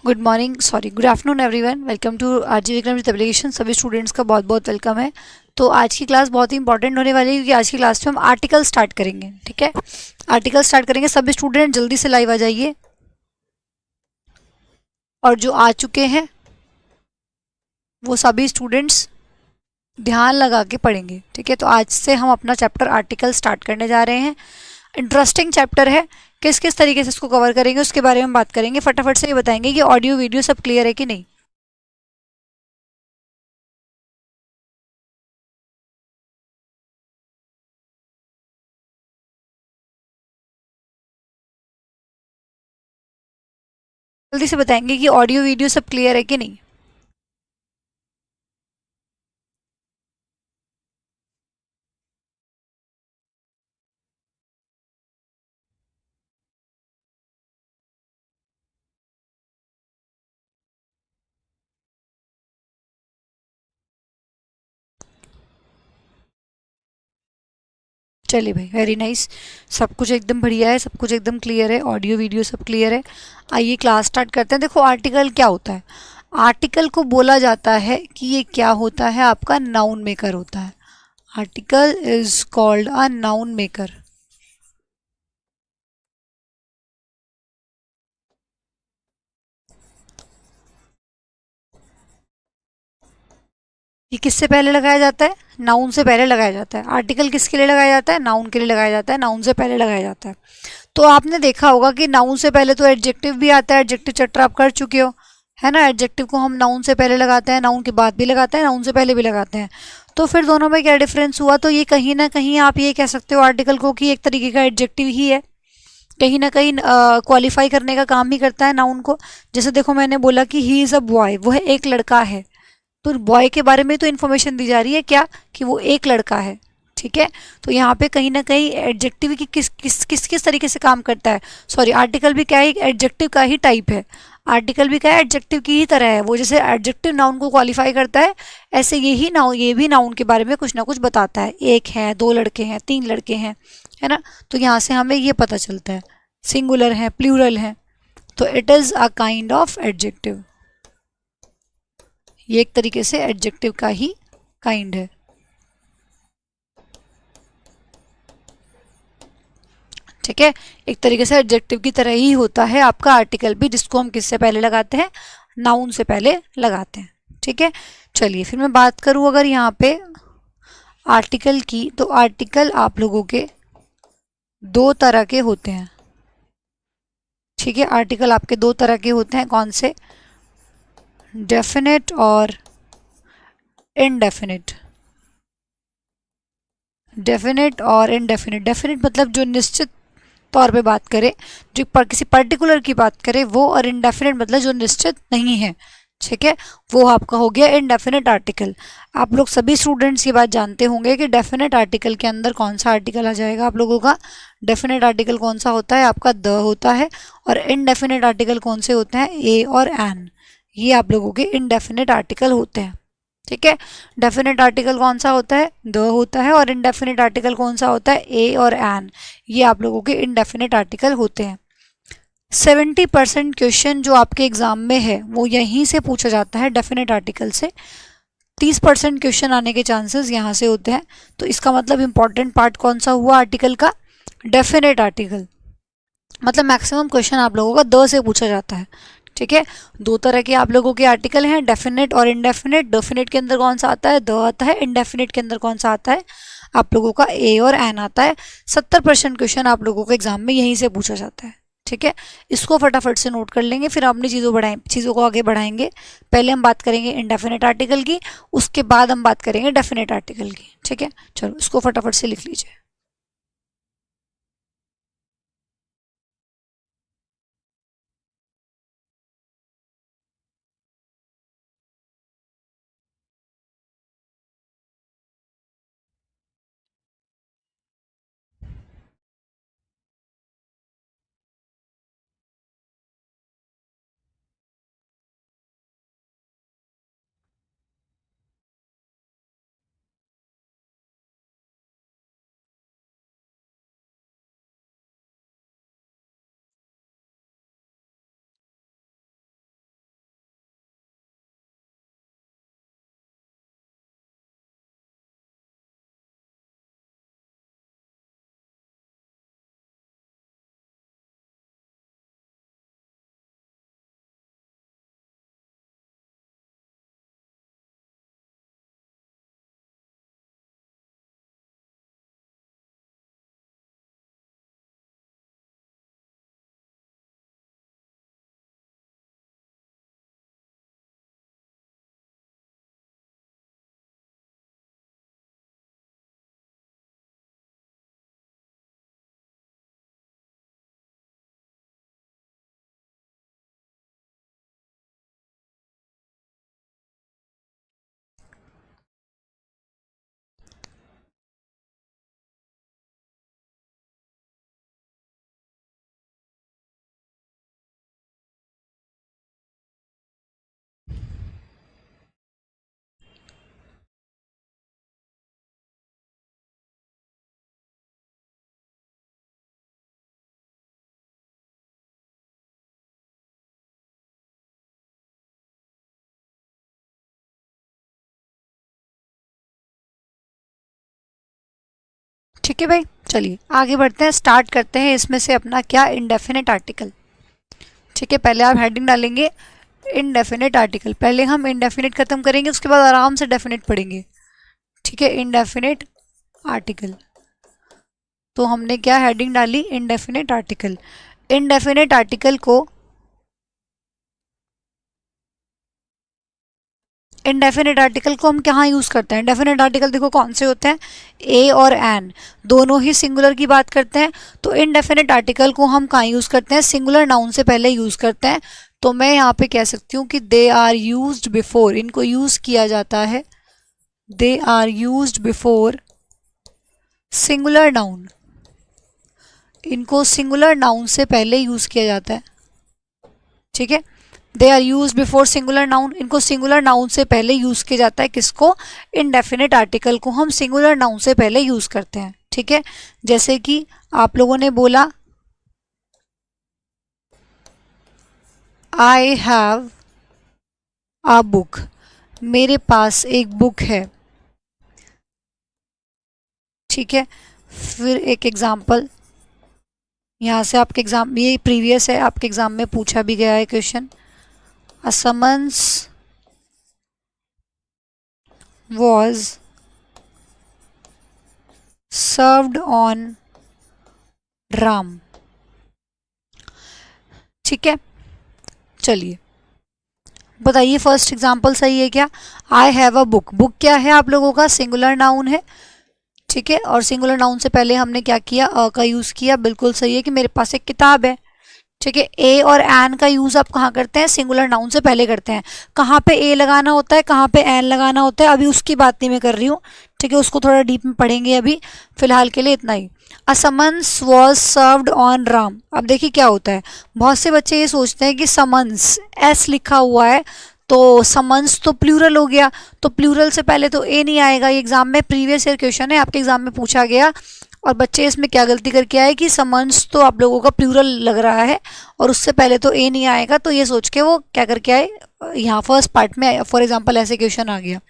Good morning, sorry, good afternoon everyone. Welcome to RG Vikram with application. सभी students का बहुत बहुत वेलकम है। तो आज की क्लास बहुत ही इंपॉर्टेंट होने वाली है क्योंकि आज की क्लास में हम आर्टिकल स्टार्ट करेंगे। ठीक है, आर्टिकल स्टार्ट करेंगे। सभी स्टूडेंट जल्दी से लाइव आ जाइए, और जो आ चुके हैं वो सभी स्टूडेंट्स ध्यान लगा के पढ़ेंगे। ठीक है, तो आज से हम अपना चैप्टर आर्टिकल स्टार्ट करने जा रहे हैं। इंटरेस्टिंग चैप्टर है। किस किस तरीके से इसको कवर करेंगे उसके बारे में बात करेंगे। फटाफट से ये बताएंगे कि ऑडियो वीडियो सब क्लियर है कि नहीं। जल्दी से बताएंगे कि ऑडियो वीडियो सब क्लियर है कि नहीं। चलिए भाई, वेरी नाइस। सब कुछ एकदम बढ़िया है, सब कुछ एकदम क्लियर है, ऑडियो वीडियो सब क्लियर है। आइए क्लास स्टार्ट करते हैं। देखो, आर्टिकल क्या होता है। आर्टिकल को बोला जाता है कि ये क्या होता है, आपका नाउन मेकर होता है। Article is called a noun maker. ये किससे पहले लगाया जाता है? नाउन से पहले लगाया जाता है। आर्टिकल किसके लिए लगाया जाता है? नाउन के लिए लगाया जाता है। नाउन से पहले लगाया जाता है। तो आपने देखा होगा कि नाउन से पहले तो एडजेक्टिव भी आता है। एडजेक्टिव चैप्टर आप कर चुके हो, है ना। एडजेक्टिव को हम नाउन से पहले लगाते हैं, नाउन के बाद भी लगाते हैं, नाउन से पहले भी लगाते हैं। तो फिर दोनों में क्या डिफरेंस हुआ? तो ये कहीं ना कहीं आप ये कह सकते हो आर्टिकल को कि एक तरीके का एडजेक्टिव ही है। कहीं ना कहीं क्वालिफाई करने का काम ही करता है नाउन को। जैसे देखो, मैंने बोला कि ही इज़ अ बॉय, वो है एक लड़का है। तो बॉय के बारे में तो इन्फॉर्मेशन दी जा रही है क्या, कि वो एक लड़का है। ठीक है, तो यहाँ पे कहीं ना कहीं एडजेक्टिव की किस तरीके से काम करता है। सॉरी, आर्टिकल भी क्या है? एडजेक्टिव का ही टाइप है। आर्टिकल भी क्या है? एडजेक्टिव की ही तरह है। वो जैसे एडजेक्टिव नाउन को क्वालिफाई करता है, ऐसे यही नाउन, ये भी नाउन के बारे में कुछ ना कुछ बताता है। एक है, दो लड़के हैं, तीन लड़के हैं, है ना। तो यहाँ से हमें ये पता चलता है सिंगुलर है, प्लूरल है। तो it is a kind of adjective. ये एक तरीके से एडजेक्टिव का ही काइंड है। ठीक है, एक तरीके से एडजेक्टिव की तरह ही होता है आपका आर्टिकल भी, जिसको हम किससे पहले लगाते हैं? नाउन से पहले लगाते हैं। ठीक है, चलिए फिर मैं बात करूं अगर यहाँ पे आर्टिकल की, तो आर्टिकल आप लोगों के दो तरह के होते हैं। ठीक है, आर्टिकल आपके दो तरह के होते हैं। कौन से? डेफिनेट और इनडेफिनेट। डेफिनेट और इनडेफिनेट। डेफिनेट मतलब जो निश्चित तौर पे बात करें, जो किसी पर्टिकुलर की बात करें वो, और इनडेफिनेट मतलब जो निश्चित नहीं है। ठीक है, वो आपका हो गया इनडेफिनेट आर्टिकल। आप लोग सभी स्टूडेंट्स ये बात जानते होंगे कि डेफिनेट आर्टिकल के अंदर कौन सा आर्टिकल आ जाएगा आप लोगों का। डेफिनेट आर्टिकल कौन सा होता है? आपका द होता है। और इनडेफिनेट आर्टिकल कौन से होते हैं? ए और एन। ये आप लोगों के इनडेफिनेट आर्टिकल होते हैं। ठीक है, डेफिनेट आर्टिकल कौन सा होता है? द होता है। और इनडेफिनेट आर्टिकल कौन सा होता है? ए और एन। ये आप लोगों के इनडेफिनेट आर्टिकल होते हैं। 70% क्वेश्चन जो आपके एग्जाम में है वो यहीं से पूछा जाता है, डेफिनेट आर्टिकल से। 30% क्वेश्चन आने के चांसेस यहाँ से होते हैं। तो इसका मतलब इंपॉर्टेंट पार्ट कौन सा हुआ आर्टिकल का? Definite article. मतलब मैक्सिमम क्वेश्चन आप लोगों का द से पूछा जाता है। ठीक है, दो तरह के आप लोगों के आर्टिकल हैं, डेफिनेट और इनडेफिनेट। डेफिनेट के अंदर कौन सा आता है? द आता है। इनडेफिनेट के अंदर कौन सा आता है? आप लोगों का ए और एन आता है। 70% क्वेश्चन आप लोगों को एग्जाम में यहीं से पूछा जाता है। ठीक है, इसको फटाफट से नोट कर लेंगे, फिर अपनी चीज़ों को आगे बढ़ाएंगे। पहले हम बात करेंगे इनडेफिनेट आर्टिकल की, उसके बाद हम बात करेंगे डेफिनेट आर्टिकल की। ठीक है, चलो इसको फटाफट से लिख लीजिए। ठीक है भाई, चलिए आगे बढ़ते हैं, स्टार्ट करते हैं इसमें से अपना क्या, इंडेफिनिट आर्टिकल। ठीक है, पहले आप हेडिंग डालेंगे इनडेफिनिट आर्टिकल, पहले हम इनडेफिनिट खत्म करेंगे, उसके बाद आराम से डेफिनिट पढ़ेंगे। ठीक है, इनडेफिनिट आर्टिकल, तो हमने क्या हेडिंग डाली, इनडेफिनिट आर्टिकल। इनडेफिनिट आर्टिकल को, इनडेफिनिट आर्टिकल को हम कहाँ यूज़ करते हैं, डेफिनेट आर्टिकल देखो कौन से होते हैं, ए और एन दोनों ही सिंगुलर की बात करते हैं, तो इनडेफिनिट आर्टिकल को हम कहाँ यूज़ करते हैं, सिंगुलर नाउन से पहले यूज़ करते हैं। तो मैं यहाँ पे कह सकती हूँ कि दे आर यूज्ड बिफोर, इनको यूज़ किया जाता है, they are used before singular noun, इनको सिंगुलर नाउन से पहले यूज़ किया जाता है। ठीक है, they are use before singular noun, इनको सिंगुलर नाउन से पहले यूज किया जाता है, किसको, इनडेफिनिट आर्टिकल को हम सिंगुलर नाउन से पहले यूज करते हैं। ठीक है, जैसे कि आप लोगों ने बोला आई हैव अ बुक, मेरे पास एक बुक है। ठीक है, फिर एक एग्जाम्पल यहाँ से आपके एग्जाम, ये प्रीवियस है, आपके एग्जाम में पूछा भी गया है question, a summons was served on Ram। ठीक है, चलिए बताइए फर्स्ट एग्जांपल सही है क्या, I have a book, book क्या है आप लोगों का, सिंगुलर नाउन है। ठीक है, और सिंगुलर नाउन से पहले हमने क्या किया, अ का यूज किया, बिल्कुल सही है कि मेरे पास एक किताब है। ठीक है, ए और एन का यूज आप कहाँ करते हैं, सिंगुलर नाउन से पहले करते हैं, कहाँ पे ए लगाना होता है, कहाँ पे एन लगाना होता है, अभी उसकी बात नहीं मैं कर रही हूँ। ठीक है, उसको थोड़ा डीप में पढ़ेंगे, अभी फिलहाल के लिए इतना ही। A summons was served on Ram, अब देखिए क्या होता है, बहुत से बच्चे ये सोचते हैं कि समन्स एस लिखा हुआ है तो समन्स तो प्लूरल हो गया, तो प्लूरल से पहले तो ए नहीं आएगा, ये एग्जाम में प्रीवियस ईयर क्वेश्चन है, आपके एग्जाम में पूछा गया, और बच्चे इसमें क्या गलती करके आए कि समन्स तो आप लोगों का प्लूरल लग रहा है और उससे पहले तो ए नहीं आएगा, तो ये सोच के वो क्या करके आए, यहाँ फर्स्ट पार्ट में फॉर एग्जांपल ऐसे क्वेश्चन आ गया,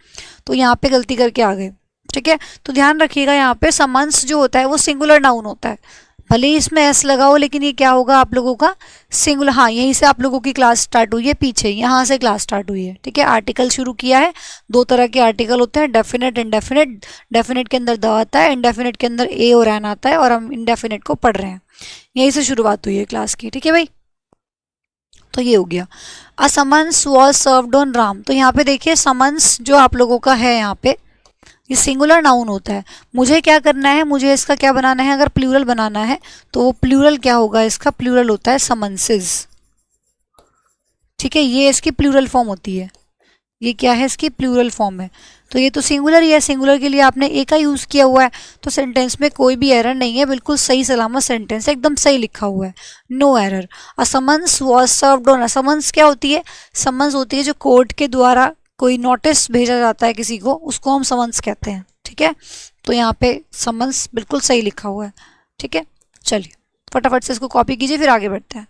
तो यहाँ पे गलती करके आ गए। ठीक है, तो ध्यान रखिएगा यहाँ पे समन्स जो होता है वो सिंगुलर नाउन होता है, भले ही इसमें एस लगा हो, लेकिन ये क्या होगा आप लोगों का सिंगुलर। हाँ, यहीं से आप लोगों की क्लास स्टार्ट हुई है, पीछे यहाँ से क्लास स्टार्ट हुई है। ठीक है, आर्टिकल शुरू किया है, दो तरह के आर्टिकल होते हैं, डेफिनेट इंडेफिनेट, डेफिनेट के अंदर द आता है, इंडेफिनेट के अंदर ए और एन आता है, और हम इंडेफिनेट को पढ़ रहे हैं, यहीं से शुरुआत हुई है क्लास की। ठीक है भाई, तो ये हो गया, a summons was served on Ram, तो यहाँ पे देखिए समन्स जो आप लोगों का है यहाँ पे ये सिंगुलर नाउन होता है, मुझे क्या करना है, मुझे इसका क्या बनाना है, अगर प्लूरल बनाना है तो वो प्लूरल क्या होगा, इसका प्लूरल होता है समन्सेस। ठीक है, ये इसकी प्लूरल फॉर्म होती है, ये क्या है, इसकी प्लूरल फॉर्म है, तो ये तो सिंगुलर ही है, सिंगुलर के लिए आपने ए का यूज किया हुआ है, तो सेंटेंस में कोई भी एरर नहीं है, बिल्कुल सही सलामत सेंटेंस है, एकदम सही लिखा हुआ है, no error. A summons was served on, summons क्या होती है, समन्स होती है जो कोर्ट के द्वारा कोई नोटिस भेजा जाता है किसी को, उसको हम समन्स कहते हैं। ठीक है, तो यहाँ पे समन्स बिल्कुल सही लिखा हुआ है। ठीक है, चलिए फटाफट से इसको कॉपी कीजिए, फिर आगे बढ़ते हैं।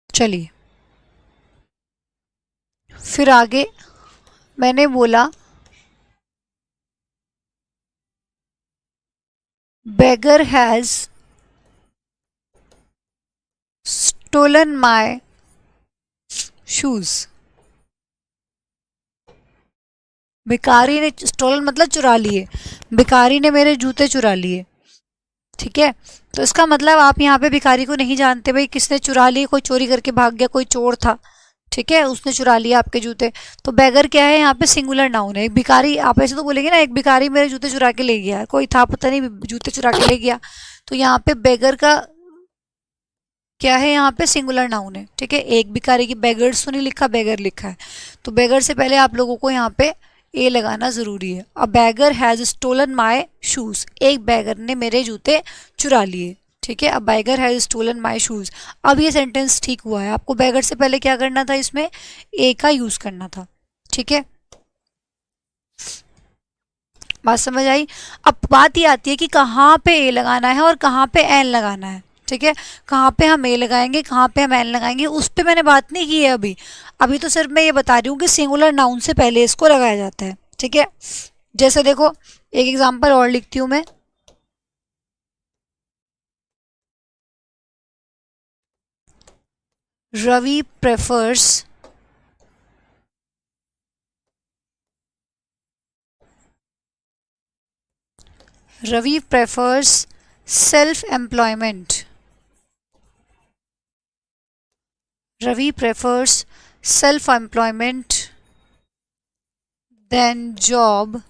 चलिए फिर आगे मैंने बोला beggar has stolen my shoes, भिखारी ने, स्टोलन मतलब चुरा लिए, भिखारी ने मेरे जूते चुरा लिए। ठीक है, तो इसका मतलब आप यहाँ पे भिखारी को नहीं जानते भाई, किसने चुरा लिए, कोई चोरी करके भाग गया, कोई चोर था। ठीक है, उसने चुरा लिया आपके जूते, तो बैगर क्या है यहाँ पे, सिंगुलर नाउन है। एक भिखारी, आप ऐसे तो बोलेंगे ना, एक भिखारी मेरे जूते चुरा के ले गया, कोई था पता नहीं जूते चुरा के ले गया, तो यहाँ पे बैगर का क्या है यहाँ पे, सिंगुलर नाउन है, ठीक है। एक भिखारी की, बेगर्स तो नहीं लिखा, बेगर लिखा है, तो बेगर से पहले आप लोगों को यहाँ पे ए लगाना जरूरी है। A beggar has stolen my shoes, एक बैगर ने मेरे जूते चुरा लिए, ठीक है। अब beggar has stolen my shoes, अब ये सेंटेंस ठीक हुआ है। आपको बैगर से पहले क्या करना था, इसमें ए का यूज करना था, ठीक है। बात समझ आई। अब बात ये आती है कि कहाँ पे ए लगाना है और कहाँ पे एन लगाना है, ठीक है। कहाँ पे हम ए लगाएंगे, कहाँ पे हम एन लगाएंगे, उस पे मैंने बात नहीं की है अभी। अभी तो सिर्फ मैं ये बता रही हूँ कि सिंगुलर नाउन से पहले इसको लगाया जाता है, ठीक है। जैसे देखो, एक एग्जांपल और लिखती हूँ मैं। Ravi prefers Ravi prefers self employment. Ravi prefers self employment then job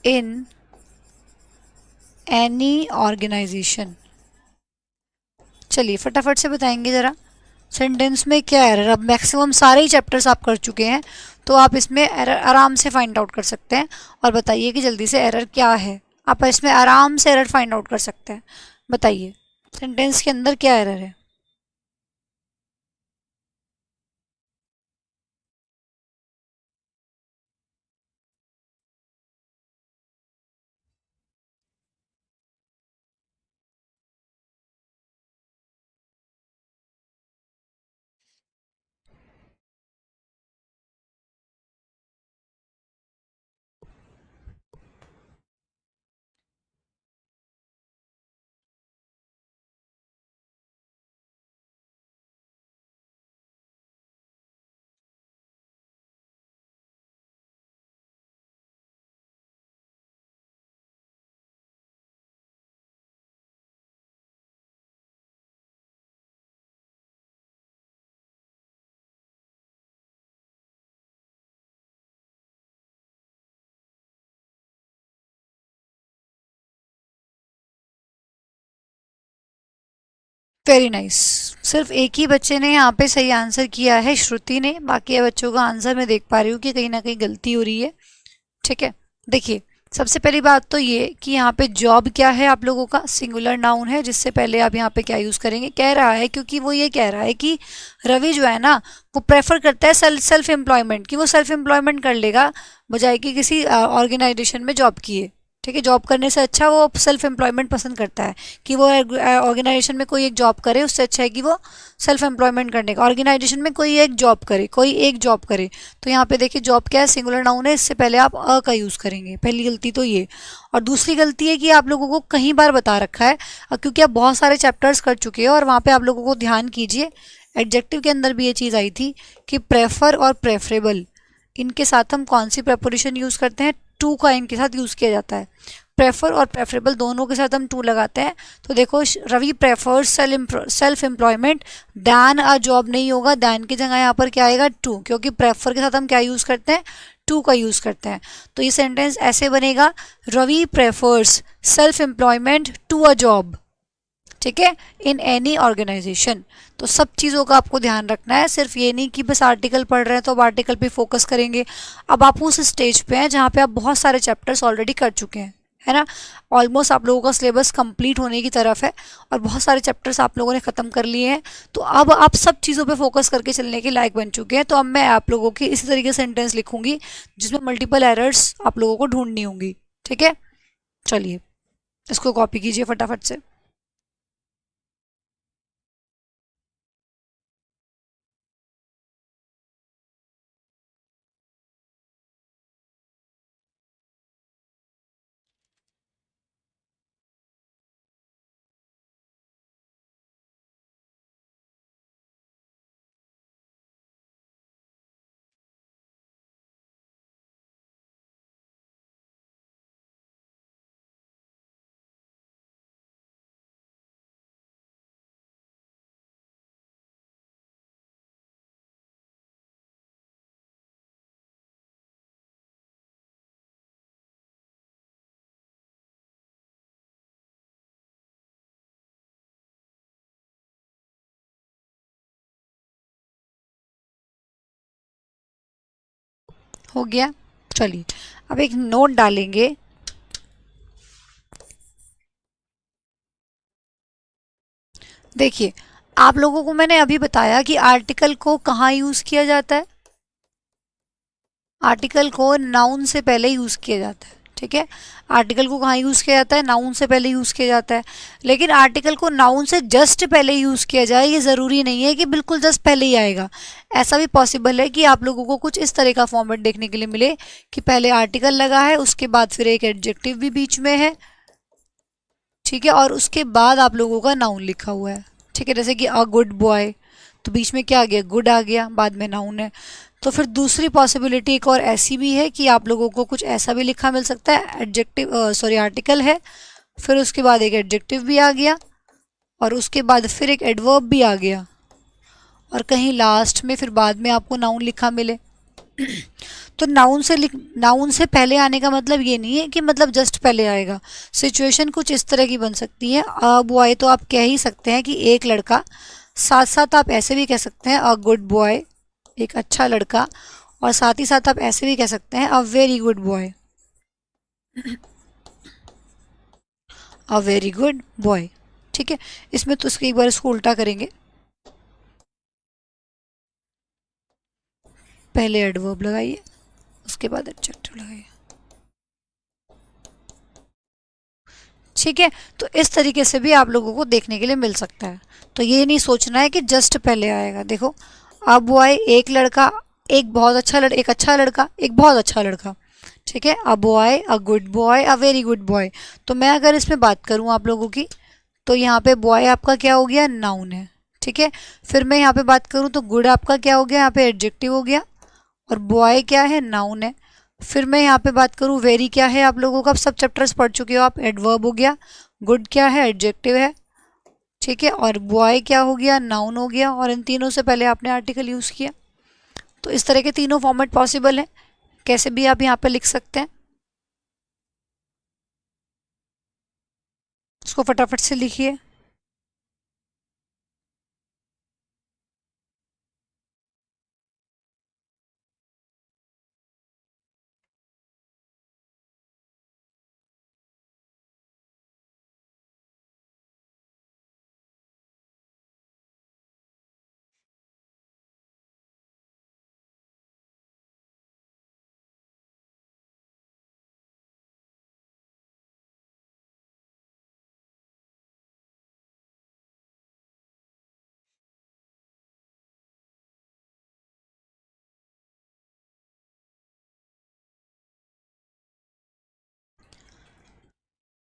in any organisation. चलिए फटाफट से बताएंगे जरा, सेंटेंस में क्या एरर। अब मैक्सिमम सारे ही चैप्टर्स आप कर चुके हैं, तो आप इसमें एरर आराम से फाइंड आउट कर सकते हैं। और बताइए कि जल्दी से एरर क्या है, आप इसमें आराम से एरर फाइंड आउट कर सकते हैं। बताइए सेंटेंस के अंदर क्या एरर है। Very nice. सिर्फ एक ही बच्चे ने यहाँ पे सही आंसर किया है, श्रुति ने। बाकी बच्चों का आंसर मैं देख पा रही हूँ कि कहीं ना कहीं गलती हो रही है, ठीक है। देखिए, सबसे पहली बात तो ये कि यहाँ पे जॉब क्या है, आप लोगों का सिंगुलर नाउन है, जिससे पहले आप यहाँ पे क्या यूज करेंगे, कह रहा है, क्योंकि वो ये कह रहा है कि रवि जो है ना, वो प्रेफर करता है सेल्फ एम्प्लॉयमेंट, कि वो सेल्फ एम्प्लॉयमेंट कर लेगा बजाय कि किसी ऑर्गेनाइजेशन में जॉब किए, ठीक है। जॉब करने से अच्छा वो सेल्फ एम्प्लॉयमेंट पसंद करता है, कि वो ऑर्गेनाइजेशन में कोई एक जॉब करे, उससे अच्छा है कि वो सेल्फ एम्प्लॉयमेंट करने का ऑर्गेनाइजेशन में कोई एक जॉब करे, कोई एक जॉब करे। तो यहाँ पे देखिए, जॉब क्या है, सिंगुलर नाउन है, इससे पहले आप अ का यूज करेंगे। पहली गलती तो ये। और दूसरी गलती है कि आप लोगों को कई बार बता रखा है, क्योंकि आप बहुत सारे चैप्टर्स कर चुके हैं, और वहाँ पे आप लोगों को ध्यान कीजिए, एडजेक्टिव के अंदर भी ये चीज़ आई थी कि प्रेफर और प्रेफरेबल, इनके साथ हम कौन सी प्रेपोजिशन यूज करते हैं, टू का इनके साथ यूज किया जाता है। प्रेफर और प्रेफरेबल दोनों के साथ हम टू लगाते हैं। तो देखो, Ravi prefers self employment than a job नहीं होगा, दैन की जगह यहाँ पर क्या आएगा, टू, क्योंकि प्रेफर के साथ हम क्या यूज करते हैं, टू का यूज करते हैं। तो ये सेंटेंस ऐसे बनेगा, Ravi prefers self employment to a job, ठीक है, इन एनी ऑर्गेनाइजेशन। तो सब चीज़ों का आपको ध्यान रखना है, सिर्फ ये नहीं कि बस आर्टिकल पढ़ रहे हैं तो अब आर्टिकल पे फोकस करेंगे। अब आप उस स्टेज पे हैं जहाँ पे आप बहुत सारे चैप्टर्स ऑलरेडी कर चुके हैं, है ना। ऑलमोस्ट आप लोगों का सिलेबस कंप्लीट होने की तरफ है, और बहुत सारे चैप्टर्स आप लोगों ने ख़त्म कर लिए हैं। तो अब आप सब चीज़ों पे फोकस करके चलने के लायक बन चुके हैं। तो अब मैं आप लोगों की इसी तरीके से सेंटेंस लिखूंगी, जिसमें मल्टीपल एरर्स आप लोगों को ढूंढनी होंगी, ठीक है। चलिए, इसको कॉपी कीजिए फटाफट से। हो गया। चलिए अब एक नोट डालेंगे। देखिए आप लोगों को मैंने अभी बताया कि आर्टिकल को कहाँ यूज किया जाता है। आर्टिकल को नाउन से पहले यूज किया जाता है, ठीक है। आर्टिकल को कहाँ यूज किया जाता है, नाउन से पहले यूज किया जाता है। लेकिन आर्टिकल को नाउन से जस्ट पहले यूज किया जाए ये जरूरी नहीं है कि बिल्कुल जस्ट पहले ही आएगा। ऐसा भी पॉसिबल है कि आप लोगों को कुछ इस तरह का फॉर्मेट देखने के लिए मिले कि पहले आर्टिकल लगा है, उसके बाद फिर एक एडजेक्टिव भी बीच में है, ठीक है, और उसके बाद आप लोगों का नाउन लिखा हुआ है, ठीक है। जैसे कि अ गुड बॉय, तो बीच में क्या आ गया, गुड आ गया, बाद में नाउन है। तो फिर दूसरी पॉसिबिलिटी एक और ऐसी भी है कि आप लोगों को कुछ ऐसा भी लिखा मिल सकता है, एडजेक्टिव सॉरी आर्टिकल है, फिर उसके बाद एक एडजेक्टिव भी आ गया, और उसके बाद फिर एक एडवर्ब भी आ गया, और कहीं लास्ट में फिर बाद में आपको नाउन लिखा मिले। तो नाउन से पहले आने का मतलब ये नहीं है कि मतलब जस्ट पहले आएगा। सिचुएशन कुछ इस तरह की बन सकती है। अ बॉय तो आप कह ही सकते हैं कि एक लड़का, साथ साथ आप ऐसे भी कह सकते हैं अ गुड बॉय, एक अच्छा लड़का, और साथ ही साथ आप ऐसे भी कह सकते हैं a very good boy, a very good boy, ठीक है। इसमें तो इसके एक बार इसको उल्टा करेंगे, पहले एडवर्ब लगाइए, उसके बाद एडजेक्टिव लगाइए, ठीक है। तो इस तरीके से भी आप लोगों को देखने के लिए मिल सकता है। तो ये नहीं सोचना है कि जस्ट पहले आएगा। देखो अब बॉय, एक लड़का, एक बहुत अच्छा एक अच्छा लड़का, एक बहुत अच्छा लड़का, ठीक है। A boy, a good boy, a very good boy. तो मैं अगर इसमें बात करूँ आप लोगों की, तो यहाँ पे बॉय आपका क्या हो गया, नाउन है, ठीक है। फिर मैं यहाँ पे बात करूँ तो गुड आपका क्या हो गया, यहाँ पे एडजेक्टिव हो गया, और बॉय क्या है, नाउन है। फिर मैं यहाँ पे बात करूँ, वेरी क्या है, आप लोगों का सब चैप्टर्स पढ़ चुके हो आप, एडवर्ब हो गया, गुड क्या है, एडजेक्टिव है, ठीक है, और बॉय क्या हो गया, नाउन हो गया, और इन तीनों से पहले आपने आर्टिकल यूज़ किया। तो इस तरह के तीनों फॉर्मेट पॉसिबल है, कैसे भी आप यहाँ पे लिख सकते हैं। इसको फटाफट से लिखिए।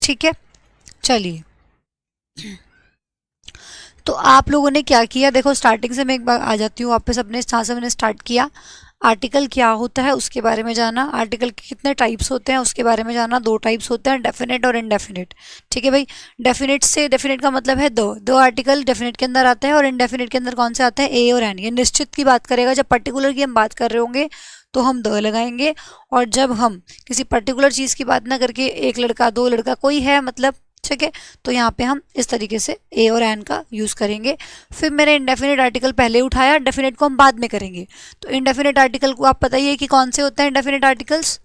ठीक है, चलिए। तो आप लोगों ने क्या किया, देखो स्टार्टिंग से मैं एक बार आ जाती हूँ वापस अपने जहाँ से मैंने स्टार्ट किया। आर्टिकल क्या होता है उसके बारे में जाना, आर्टिकल के कितने टाइप्स होते हैं उसके बारे में जाना। दो टाइप्स होते हैं, डेफिनेट और इनडेफिनेट, ठीक है भाई। डेफिनेट से, डेफिनेट का मतलब है दो, दो आर्टिकल डेफिनेट के अंदर आते हैं, और इनडेफिनेट के अंदर कौन से आते हैं, ए और एन। ये निश्चित की बात करेगा, जब पर्टिकुलर की हम बात कर रहे होंगे तो हम द लगाएंगे, और जब हम किसी पर्टिकुलर चीज़ की बात ना करके एक लड़का, दो लड़का, कोई है मतलब, ठीक है, तो यहाँ पे हम इस तरीके से ए और एन का यूज़ करेंगे। फिर मैंने इंडेफिनिट आर्टिकल पहले उठाया, डेफिनेट को हम बाद में करेंगे। तो इंडेफिनिट आर्टिकल को आप पता ही है कि कौन से होते हैं इंडेफिनिट आर्टिकल्स,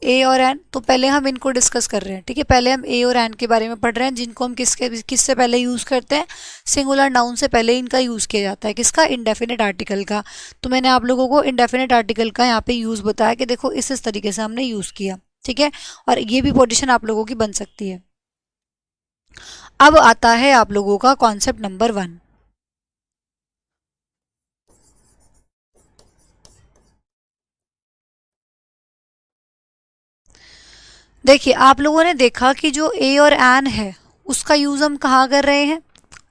ए और एन। तो पहले हम इनको डिस्कस कर रहे हैं, ठीक है। पहले हम ए और एन के बारे में पढ़ रहे हैं, जिनको हम किससे पहले यूज़ करते हैं, सिंगुलर नाउन से पहले इनका यूज़ किया जाता है, किसका, इंडेफिनिट आर्टिकल का। तो मैंने आप लोगों को इंडेफिनिट आर्टिकल का यहाँ पे यूज़ बताया कि देखो इस तरीके से हमने यूज़ किया, ठीक है। और ये भी पोजिशन आप लोगों की बन सकती है। अब आता है आप लोगों का कॉन्सेप्ट नंबर 1। देखिए आप लोगों ने देखा कि जो ए और एन है उसका यूज हम कहाँ कर रहे हैं,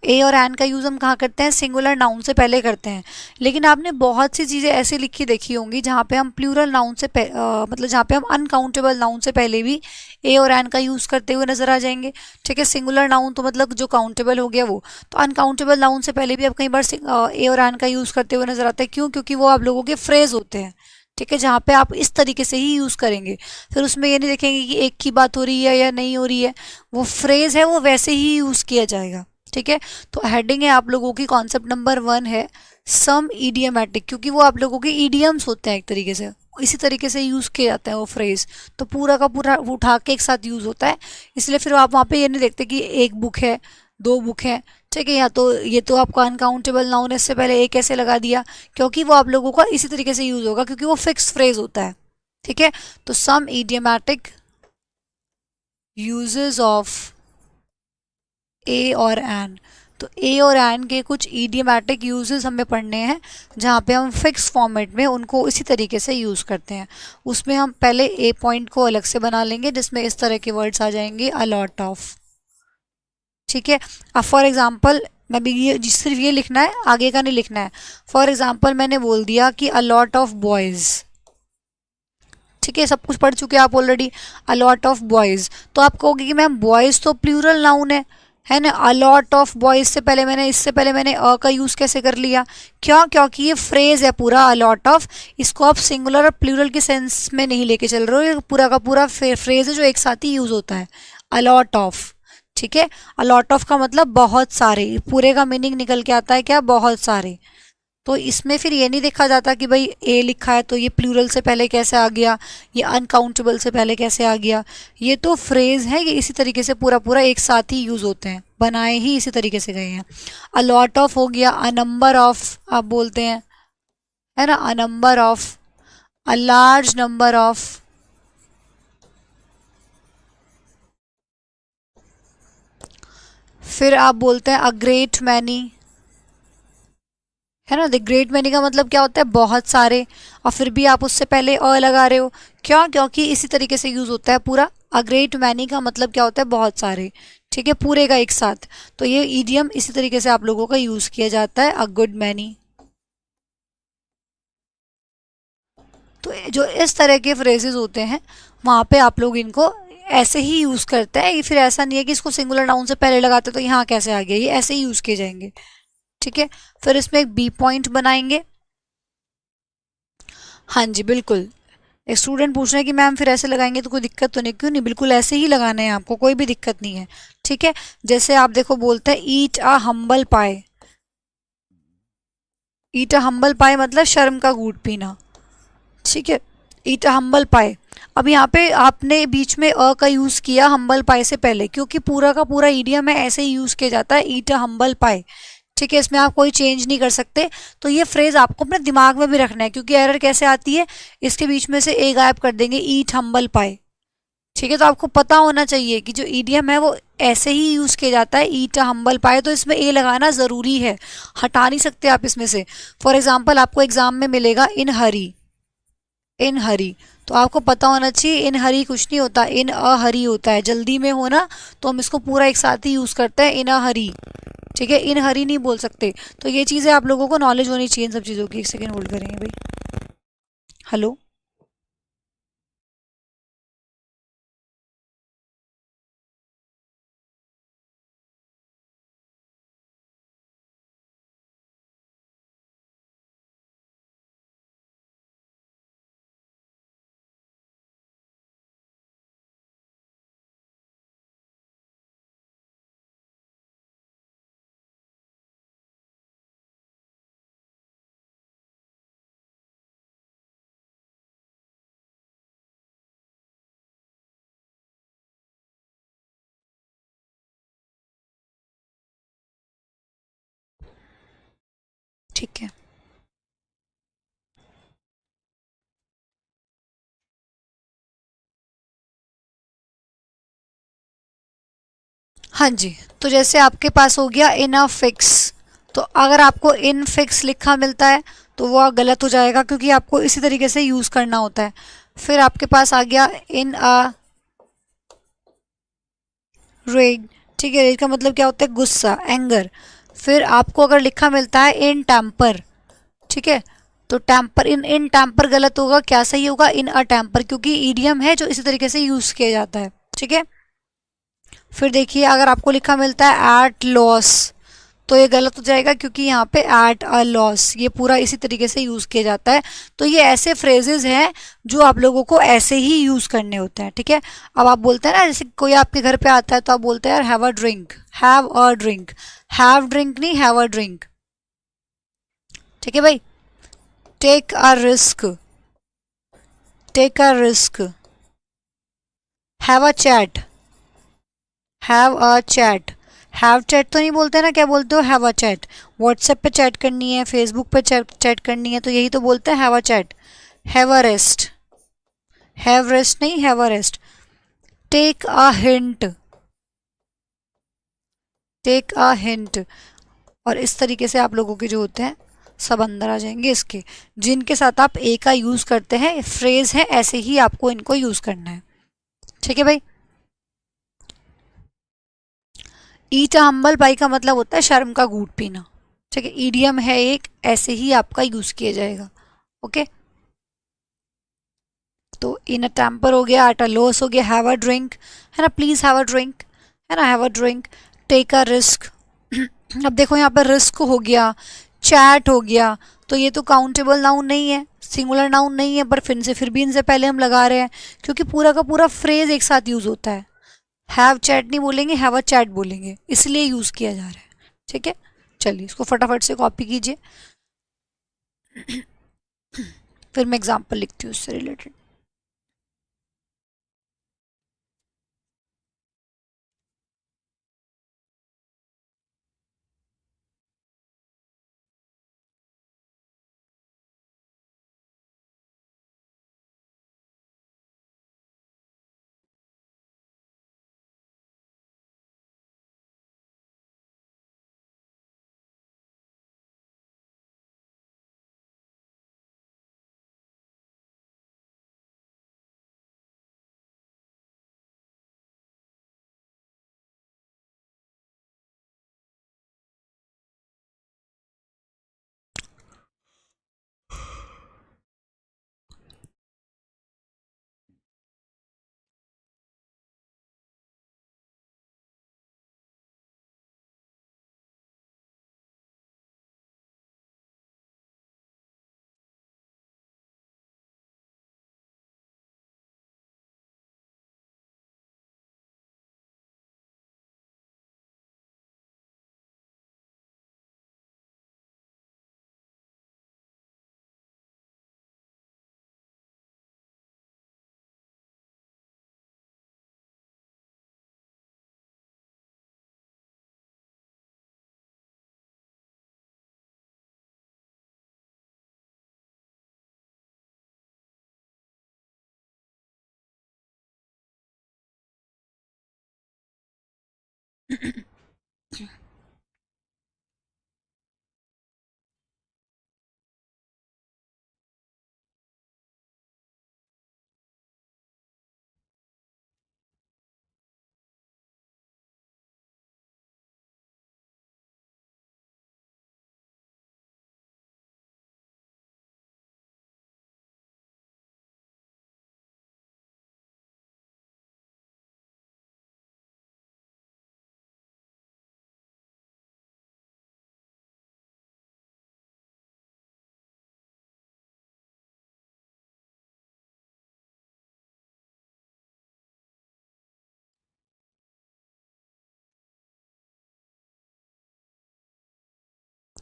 ए और एन का यूज हम कहाँ करते हैं, सिंगुलर नाउन से पहले करते हैं। लेकिन आपने बहुत सी चीजें ऐसे लिखी देखी होंगी जहाँ पे हम प्लूरल नाउन से मतलब जहाँ पे हम अनकाउंटेबल नाउन से पहले भी ए और एन का यूज करते हुए नजर आ जाएंगे, ठीक है। सिंगुलर नाउन तो मतलब जो काउंटेबल हो गया वो, तो अनकाउंटेबल नाउन से पहले भी आप कई बार ए और एन का यूज करते हुए नजर आते हैं। क्यों, क्योंकि वो आप लोगों के फ्रेज होते हैं, ठीक है, जहाँ पे आप इस तरीके से ही यूज करेंगे। फिर उसमें ये नहीं देखेंगे कि एक की बात हो रही है या नहीं हो रही है, वो फ्रेज है वो वैसे ही यूज किया जाएगा, ठीक है, तो हेडिंग है आप लोगों की कॉन्सेप्ट नंबर 1 है सम इडियमेटिक, क्योंकि वो आप लोगों के इडियम्स होते हैं एक तरीके से, इसी तरीके से यूज किए जाते हैं वो फ्रेज, तो पूरा का पूरा उठा के एक साथ यूज होता है। इसलिए फिर आप वहाँ पे ये नहीं देखते कि एक बुक है, दो बुक है, ठीक है, या तो ये तो आपका अनकाउंटेबल नाउन है, इससे पहले एक ऐसे लगा दिया, क्योंकि वो आप लोगों का इसी तरीके से यूज होगा, क्योंकि वो फिक्स फ्रेज होता है। ठीक है, तो सम इडियमेटिक यूजेस ऑफ ए और एन, तो ए और एन के कुछ इडियमेटिक यूजेस हमें पढ़ने हैं, जहाँ पे हम फिक्स फॉर्मेट में उनको इसी तरीके से यूज़ करते हैं। उसमें हम पहले ए पॉइंट को अलग से बना लेंगे, जिसमें इस तरह के वर्ड्स आ जाएंगे, अ लॉट ऑफ। ठीक है, अब फॉर एग्जाम्पल मैं भी ये सिर्फ ये लिखना है, आगे का नहीं लिखना है। फॉर एग्जाम्पल मैंने बोल दिया कि अ लॉट ऑफ बॉयज़, ठीक है, सब कुछ पढ़ चुके हैं आप already, a lot of boys, तो आप कहोगे कि मैम बॉयज़ तो प्लूरल नाउन है ना, अ लॉट ऑफ बॉयज से पहले मैंने, इससे पहले मैंने अ का यूज कैसे कर लिया? क्यों? क्योंकि ये फ्रेज है पूरा अ लॉट ऑफ, इसको आप सिंगुलर और प्लूरल के सेंस में नहीं लेके चल रहे हो, ये पूरा का पूरा फ्रेज है जो एक साथ ही यूज होता है, अ लॉट ऑफ। ठीक है, अ लॉट ऑफ का मतलब बहुत सारे, पूरे का मीनिंग निकल के आता है क्या? बहुत सारे। तो इसमें फिर ये नहीं देखा जाता कि भाई ए लिखा है तो ये प्लूरल से पहले कैसे आ गया, ये अनकाउंटेबल से पहले कैसे आ गया, ये तो फ्रेज है, ये इसी तरीके से पूरा पूरा एक साथ ही यूज होते हैं, बनाए ही इसी तरीके से गए हैं। अ लॉट ऑफ हो गया, अ नंबर ऑफ आप बोलते हैं, है ना, a number of, a large number of, फिर आप बोलते हैं अ ग्रेट मैनी, है ना, द ग्रेट मैनी का मतलब क्या होता है? बहुत सारे, और फिर भी आप उससे पहले अ लगा रहे हो, क्यों? क्योंकि इसी तरीके से यूज होता है पूरा। अ ग्रेट मैनी का मतलब क्या होता है? बहुत सारे, ठीक है, पूरे का एक साथ। तो ये ईडियम इसी तरीके से आप लोगों का यूज किया जाता है, अ गुड मैनी। तो जो इस तरह के फ्रेजेस होते हैं वहाँ पे आप लोग इनको ऐसे ही यूज करते हैं, ये फिर ऐसा नहीं है कि इसको सिंगुलर नाउन से पहले लगाते तो यहाँ कैसे आ गया, ये ऐसे ही यूज किए जाएंगे। ठीक है, फिर इसमें एक बी पॉइंट बनाएंगे। हाँ जी बिल्कुल, एक स्टूडेंट पूछ रहे हैं कि मैम फिर ऐसे लगाएंगे तो कोई दिक्कत तो नहीं? क्यों नहीं, बिल्कुल ऐसे ही लगाने हैं आपको, कोई भी दिक्कत नहीं है। ठीक है, जैसे आप देखो बोलते हैं ईट अ हम्बल पाए, ईट अ हम्बल पाए मतलब शर्म का घूंट पीना। ठीक है, ईट अ हम्बल पाए। अब यहाँ पे आपने बीच में अ का यूज किया हम्बल पाए से पहले, क्योंकि पूरा का पूरा ईडियम है ऐसे ही यूज किया जाता है, ईट अ हम्बल पाए। ठीक है, इसमें आप कोई चेंज नहीं कर सकते। तो ये फ्रेज आपको अपने दिमाग में भी रखना है, क्योंकि एरर कैसे आती है, इसके बीच में से ए गायब कर देंगे, ईट हम्बल पाए। ठीक है, तो आपको पता होना चाहिए कि जो ईडियम है वो ऐसे ही यूज किया जाता है, ईट हम्बल पाए, तो इसमें ए लगाना जरूरी है, हटा नहीं सकते आप इसमें से। फॉर एग्जाम्पल आपको एग्जाम में मिलेगा इन हरी, इन हरी, तो आपको पता होना चाहिए इन हरी कुछ नहीं होता, इन अ हरी होता है, जल्दी में हो ना तो हम इसको पूरा एक साथ ही यूज करते हैं, इन अ हरी। ठीक है, इन हरी नहीं बोल सकते। तो ये चीज़ें आप लोगों को नॉलेज होनी चाहिए इन सब चीज़ों की। एक सेकेंड होल्ड करेंगे भाई। हेलो, ठीक है, हाँ जी, तो जैसे आपके पास हो गया इन अ फिक्स, तो अगर आपको इन फिक्स लिखा मिलता है तो वो गलत हो जाएगा, क्योंकि आपको इसी तरीके से यूज करना होता है। फिर आपके पास आ गया इन अ रेग, ठीक है, रेग का मतलब क्या होता है? गुस्सा, एंगर। फिर आपको अगर लिखा मिलता है इन टेम्पर, ठीक है, तो टेम्पर, इन इन टेम्पर गलत होगा, क्या सही होगा? इन अ टेम्पर, क्योंकि ईडियम है जो इसी तरीके से यूज किया जाता है। ठीक है, फिर देखिए अगर आपको लिखा मिलता है एट लॉस, तो ये गलत हो जाएगा क्योंकि यहाँ पे एट अ लॉस ये पूरा इसी तरीके से यूज किया जाता है। तो ये ऐसे फ्रेजेस हैं जो आप लोगों को ऐसे ही यूज करने होते हैं, ठीक है। अब आप बोलते हैं ना, जैसे कोई आपके घर पे आता है तो आप बोलते हैं यार have a drink, have a drink, have drink नहीं हैव अ ड्रिंक, ठीक है भाई। Take a risk, take a risk, have a chat, have a chat, have chat तो नहीं बोलते ना, क्या बोलते हो, हैव अ चैट। व्हाट्सएप पे चैट करनी है, फेसबुक पे चैट करनी है, तो यही तो बोलते हैं have a chat. Have a rest, have rest नहीं have a rest. Take a hint, take a hint. और इस तरीके से आप लोगों के जो होते हैं सब अंदर आ जाएंगे इसके, जिनके साथ आप ए का यूज करते हैं, फ्रेज है, ऐसे ही आपको इनको यूज करना है, ठीक है भाई। ईट अ हम्बल पाई का मतलब होता है शर्म का घूंट पीना, ठीक है। ईडियम है एक, ऐसे ही आपका यूज किया जाएगा, ओके। तो इन अ टेम्पर हो गया, एट अ लॉस हो गया, हैव अ ड्रिंक है ना, प्लीज हैव अ ड्रिंक है ना, have a drink. Take a risk अब देखो यहाँ पर रिस्क हो गया, चैट हो गया, तो ये तो काउंटेबल नाउन नहीं है, सिंगुलर नाउन नहीं है, पर फिर भी इनसे पहले हम लगा रहे हैं क्योंकि पूरा का पूरा फ्रेज एक साथ यूज होता है। हैव चैट नहीं बोलेंगे, हैव अ चैट बोलेंगे, इसलिए यूज किया जा रहा है, ठीक है। चलिए इसको फटाफट से कॉपी कीजिए, फिर मैं एग्जाम्पल लिखती हूँ उससे रिलेटेड।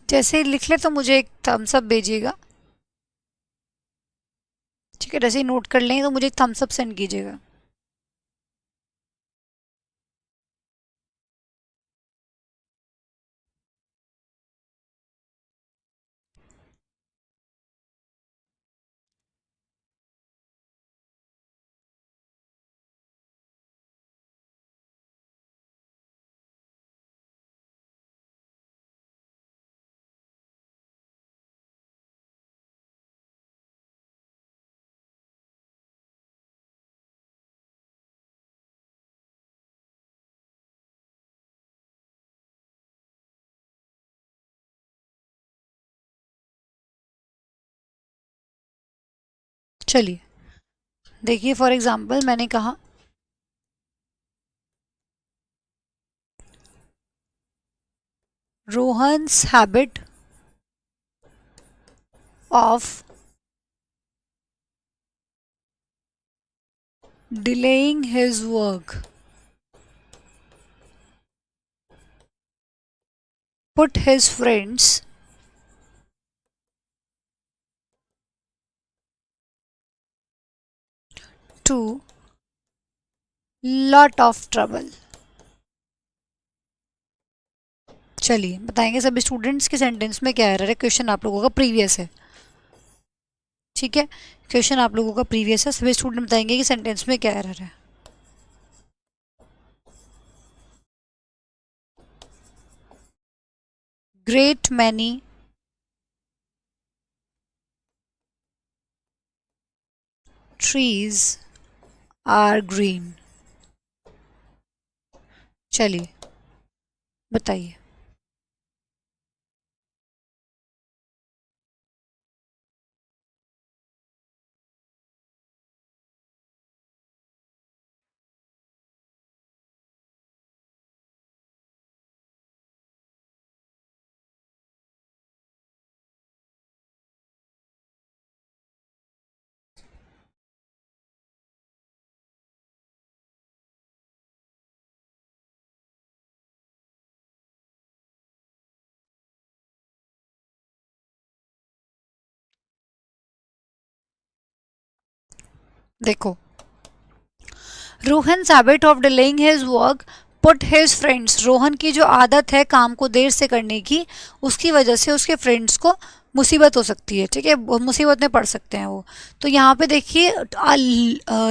जैसे ही लिख ले तो मुझे एक थम्स अप भेजिएगा, ठीक है। जैसे ही नोट कर लें तो मुझे एक थम्स अप सेंड कीजिएगा। चलिए देखिए, फॉर एग्जाम्पल मैंने कहा Rohan's habit of delaying his work put his friends to lot of trouble। चलिए बताएंगे सभी स्टूडेंट्स के सेंटेंस में क्या एरर है। क्वेश्चन आप लोगों का प्रीवियस है, ठीक है, क्वेश्चन आप लोगों का प्रीवियस है। सभी स्टूडेंट बताएंगे कि सेंटेंस में क्या एरर है। Great many trees are green. चलिए बताइए। देखो, Rohan habit of delaying his work put his friends, Rohan की जो आदत है काम को देर से करने की, उसकी वजह से उसके फ्रेंड्स को मुसीबत हो सकती है, ठीक है, मुसीबत में पड़ सकते हैं वो। तो यहाँ पे देखिए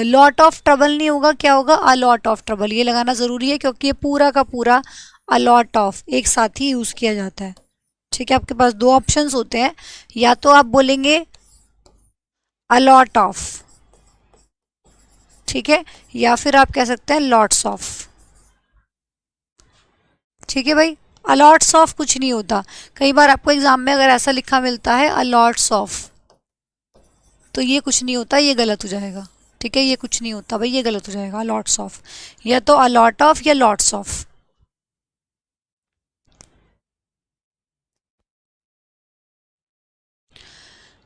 लॉट ऑफ ट्रबल नहीं होगा, क्या होगा, अ लॉट ऑफ ट्रबल। ये लगाना ज़रूरी है क्योंकि ये पूरा का पूरा अ लॉट ऑफ एक साथ ही यूज़ किया जाता है, ठीक है। आपके पास दो ऑप्शंस होते हैं, या तो आप बोलेंगे अ लॉट ऑफ, ठीक है, या फिर आप कह सकते हैं लॉट्स ऑफ, ठीक है भाई। अलॉट्स ऑफ कुछ नहीं होता। कई बार आपको एग्जाम में अगर ऐसा लिखा मिलता है अलॉट्स ऑफ, तो ये कुछ नहीं होता, ये गलत हो जाएगा, ठीक है, ये कुछ नहीं होता भाई, ये गलत हो जाएगा। अलॉट्स ऑफ, या तो अलॉट ऑफ या lots of.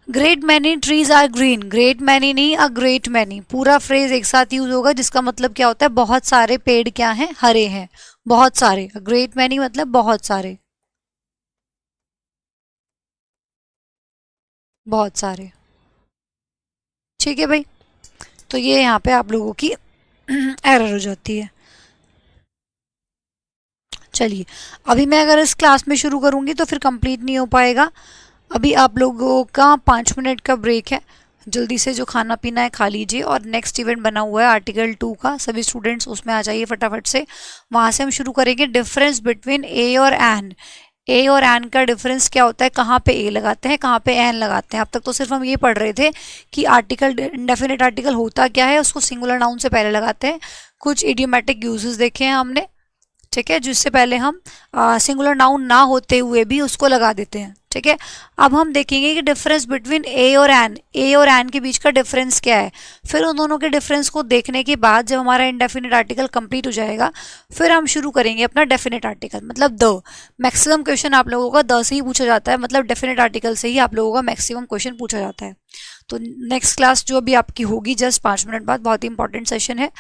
Great many trees are green, great many नहीं, अ ग्रेट मैनी, पूरा फ्रेज एक साथ यूज होगा जिसका मतलब क्या होता है, बहुत सारे पेड़ क्या हैं, हरे हैं, बहुत सारे। ग्रेट मैनी मतलब बहुत सारे, बहुत सारे, ठीक है भाई। तो ये यहाँ पे आप लोगों की एरर हो जाती है। चलिए अभी मैं अगर इस क्लास में शुरू करूँगी तो फिर कंप्लीट नहीं हो पाएगा। अभी आप लोगों का 5 मिनट का ब्रेक है, जल्दी से जो खाना पीना है खा लीजिए। और नेक्स्ट इवेंट बना हुआ है आर्टिकल 2 का, सभी स्टूडेंट्स उसमें आ जाइए फटाफट से। वहाँ से हम शुरू करेंगे डिफरेंस बिटवीन ए और एन। ए और एन का डिफरेंस क्या होता है, कहाँ पे ए लगाते हैं, कहाँ पे एन लगाते हैं। अब तक तो सिर्फ हम ये पढ़ रहे थे कि आर्टिकल, इंडेफिनिट आर्टिकल होता क्या है, उसको सिंगुलर नाउन से पहले लगाते हैं। कुछ इडियोमेटिक यूजेस देखे हैं हमने, ठीक है, जिससे पहले हम सिंगुलर नाउन ना होते हुए भी उसको लगा देते हैं, ठीक है। अब हम देखेंगे कि डिफरेंस बिटवीन ए और एन, ए और एन के बीच का डिफरेंस क्या है। फिर उन दोनों के डिफरेंस को देखने के बाद जब हमारा इंडेफिनिट आर्टिकल कंप्लीट हो जाएगा, फिर हम शुरू करेंगे अपना डेफिनेट आर्टिकल, मतलब द। मैक्सिमम क्वेश्चन आप लोगों का द से ही पूछा जाता है, मतलब डेफिनेट आर्टिकल से ही आप लोगों का मैक्सिमम क्वेश्चन पूछा जाता है। तो नेक्स्ट क्लास जो अभी आपकी होगी जस्ट 5 मिनट बाद, बहुत ही इंपॉर्टेंट सेशन है।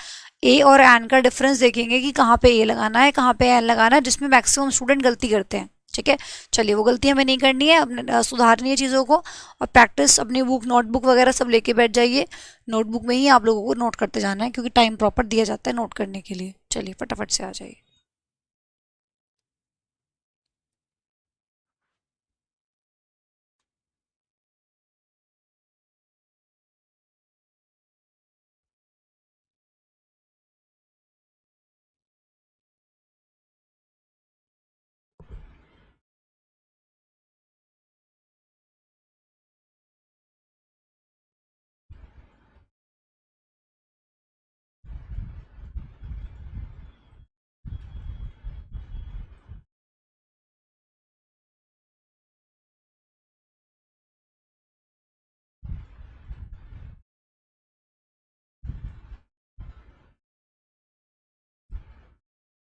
ए और एन का डिफरेंस देखेंगे कि कहाँ पे ए लगाना है, कहाँ पे एन लगाना है, जिसमें मैक्सिमम स्टूडेंट गलती करते हैं, ठीक है। चलिए वो गलती हमें नहीं करनी है, अपने सुधारनी है चीज़ों को। और प्रैक्टिस अपनी बुक, नोटबुक वगैरह सब लेके बैठ जाइए। नोटबुक में ही आप लोगों को नोट करते जाना है क्योंकि टाइम प्रॉपर दिया जाता है नोट करने के लिए। चलिए फटाफट से आ जाइए।